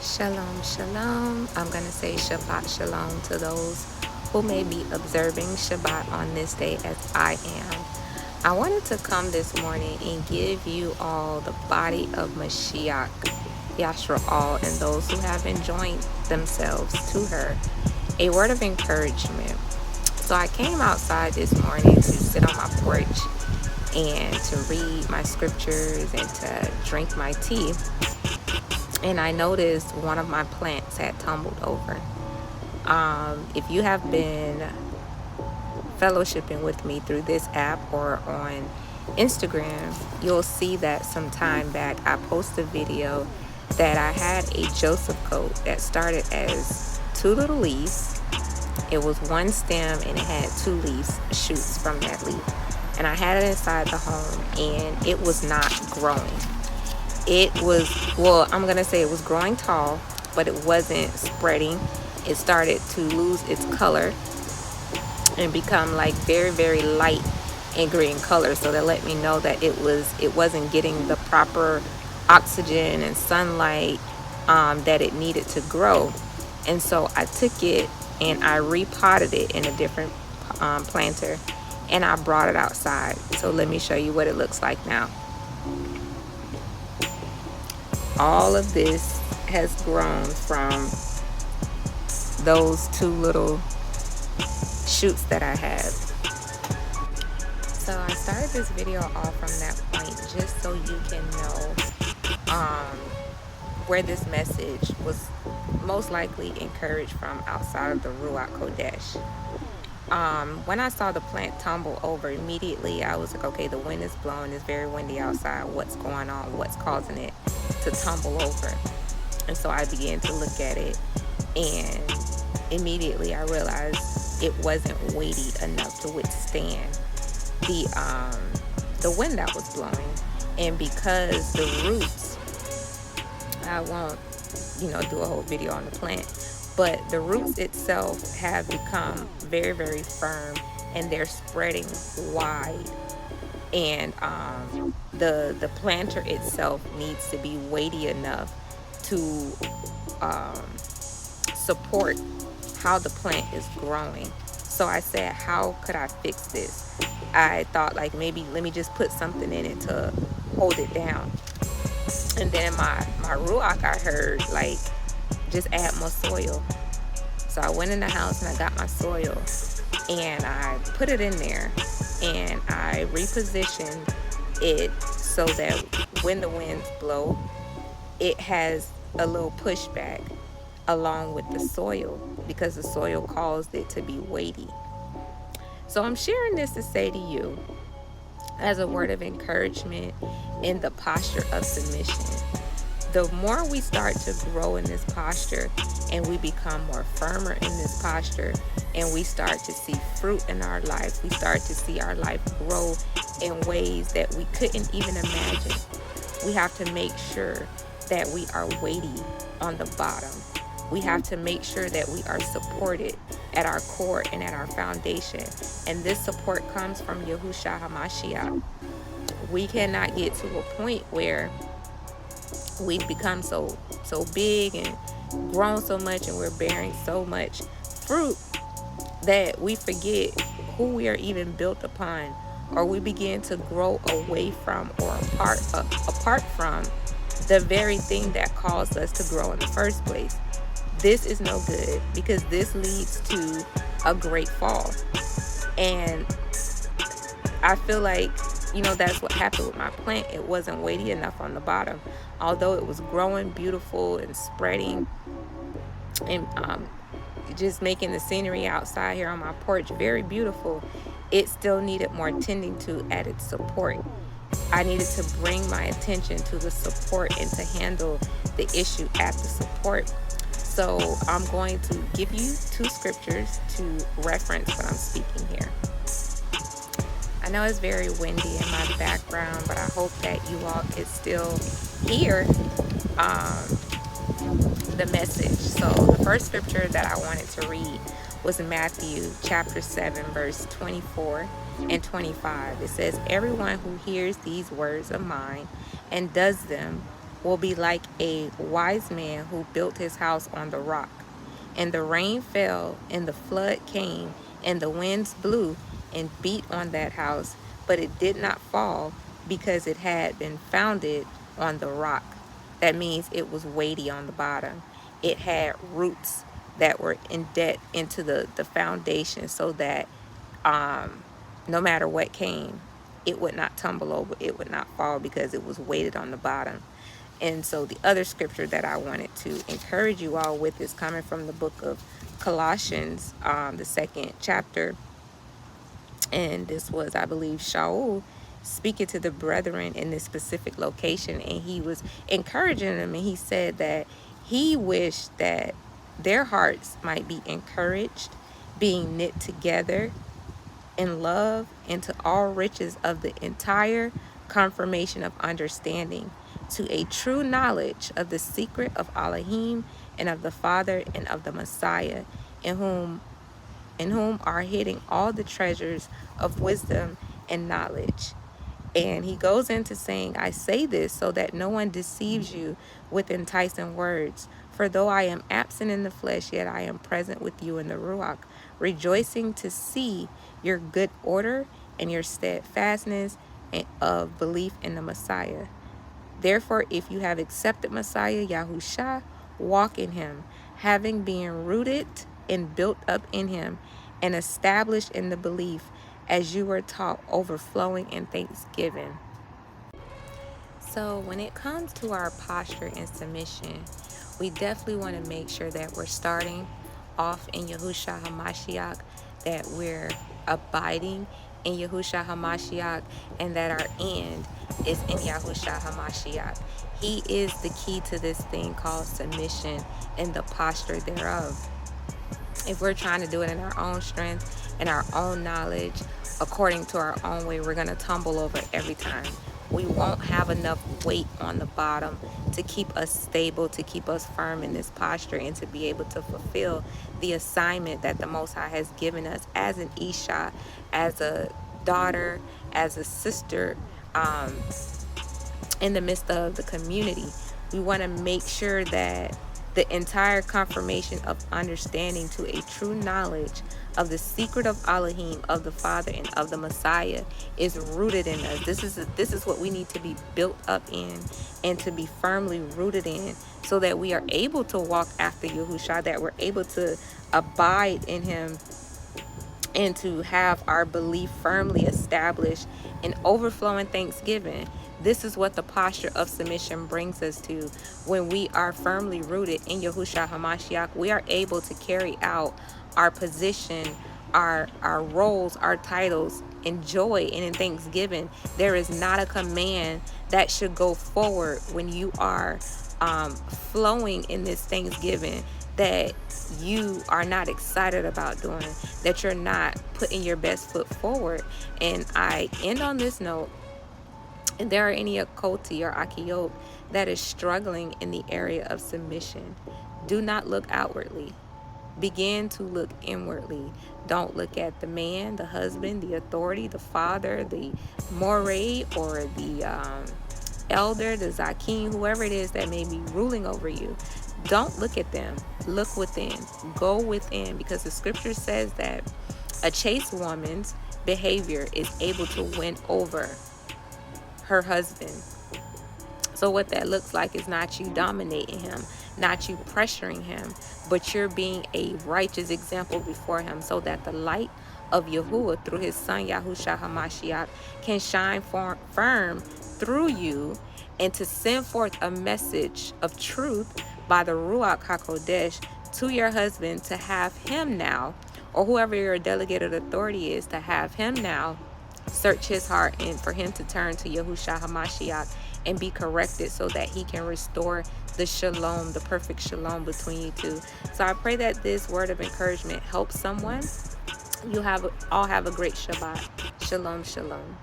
Shalom, shalom. I'm going to say Shabbat shalom to those who may be observing Shabbat on this day as I am. I wanted to come this morning and give you all the body of Mashiach, Yashra, and those who haven't joined themselves to her, a word of encouragement. So I came outside this morning to sit on my porch and to read my scriptures and to drink my tea. And I noticed one of my plants had tumbled over. If you have been fellowshipping with me through this app or on Instagram, you'll see that some time back I posted a video that I had a Joseph coat that started as 2 little leaves. It was one stem and it had 2 leaves, shoots from that leaf. And I had it inside the home and it was not growing. It was, well, I'm going to say it was growing tall, but it wasn't spreading. It started to lose its color and become like very, very light and green color. So that let me know that it wasn't getting the proper oxygen and sunlight that it needed to grow. And so I took it and I repotted it in a different planter and I brought it outside. So let me show you what it looks like now. All of this has grown from those 2 little shoots that I have. So I started this video off from that point just so you can know where this message was most likely encouraged from outside of the Ruach Kodesh. When I saw the plant tumble over, immediately I was like, okay, the wind is blowing, it's very windy outside, what's going on, what's causing it to tumble over? And so I began to look at it, and immediately I realized it wasn't weighty enough to withstand the wind that was blowing. And because the roots, I won't do a whole video on the plant, but the roots itself have become very, very firm and they're spreading wide. And the planter itself needs to be weighty enough to support how the plant is growing. So I said, how could I fix this? I thought like maybe let me just put something in it to hold it down. And then my ruach, I heard like just add more soil. So I went in the house and I got my soil and I put it in there and I repositioned it so that when the winds blow, it has a little pushback along with the soil because the soil caused it to be weighty. So I'm sharing this to say to you as a word of encouragement in the posture of submission. The more we start to grow in this posture and we become more firmer in this posture and we start to see fruit in our life, we start to see our life grow in ways that we couldn't even imagine. We have to make sure that we are weighty on the bottom. We have to make sure that we are supported at our core and at our foundation. And this support comes from Yahusha HaMashiach. We cannot get to a point where we've become so big and grown so much and we're bearing so much fruit that we forget who we are even built upon, or we begin to grow away from or apart from the very thing that caused us to grow in the first place. This is no good because this leads to a great fall. And I feel like, that's what happened with my plant. It wasn't weighty enough on the bottom. Although it was growing beautiful and spreading and just making the scenery outside here on my porch very beautiful, it still needed more tending to at its support. I needed to bring my attention to the support and to handle the issue at the support. So I'm going to give you 2 scriptures to reference what I'm speaking here. I know it's very windy in my background, but I hope that you all can still hear the message. So the first scripture that I wanted to read was Matthew chapter 7, verse 24 and 25. It says, "Everyone who hears these words of mine and does them will be like a wise man who built his house on the rock. And the rain fell, and the flood came, and the winds blew and beat on that house, but it did not fall because it had been founded on the rock. That means it was weighty on the bottom. It had roots that were in debt into the foundation, so that no matter what came, it would not tumble over, it would not fall, because it was weighted on the bottom. And so the other scripture that I wanted to encourage you all with is coming from the book of Colossians, the 2nd chapter. And this was, I believe, Shaul speaking to the brethren in this specific location. And he was encouraging them. And he said that he wished that their hearts might be encouraged, being knit together in love into all riches of the entire confirmation of understanding, to a true knowledge of the secret of Alahym and of the Father and of the Messiah, in whom are hidden all the treasures of wisdom and knowledge. And he goes into saying, I say this so that no one deceives you with enticing words. For though I am absent in the flesh, yet I am present with you in the Ruach, rejoicing to see your good order and your steadfastness of belief in the Messiah. Therefore, if you have accepted Messiah Yahusha, walk in him, having been rooted and built up in him, and established in the belief as you were taught, overflowing in thanksgiving. So when it comes to our posture and submission, we definitely want to make sure that we're starting off in Yahusha HaMashiach, that we're abiding in Yahusha HaMashiach, and that our end is in Yahusha HaMashiach. He is the key to this thing called submission and the posture thereof. If we're trying to do it in our own strength and our own knowledge, according to our own way, we're going to tumble over every time. We won't have enough weight on the bottom to keep us stable, to keep us firm in this posture, and to be able to fulfill the assignment that the Most High has given us as an Isha, as a daughter, as a sister, in the midst of the community. We want to make sure that the entire confirmation of understanding to a true knowledge of the secret of Alahym, of the Father, and of the Messiah is rooted in us. This is what we need to be built up in and to be firmly rooted in, so that we are able to walk after Yahusha, that we're able to abide in him, and to have our belief firmly established in overflowing thanksgiving. This is what the posture of submission brings us to. When we are firmly rooted in Yahusha HaMashiach, we are able to carry out our position, our roles, our titles in joy and in thanksgiving. There is not a command that should go forward when you are flowing in this thanksgiving that you are not excited about doing, that you're not putting your best foot forward. And I end on this note. If there are any occulti or akiot that is struggling in the area of submission, do not look outwardly. Begin to look inwardly. Don't look at the man, the husband, the authority, the father, the moray, or the elder, the zakim, whoever it is that may be ruling over you. Don't look at them. Look within. Go within, because the scripture says that a chaste woman's behavior is able to win over her husband. So what that looks like is not you dominating him, not you pressuring him, but you're being a righteous example before him, so that the light of Yahuwah through his son Yahusha HaMashiach can shine firm through you, and to send forth a message of truth by the Ruach HaKodesh to your husband, to have him now, or whoever your delegated authority is, to have him now search his heart, and for him to turn to Yahusha HaMashiach and be corrected, so that he can restore the shalom, the perfect shalom between you two. So I pray that this word of encouragement helps someone. You all have a great Shabbat. Shalom, shalom.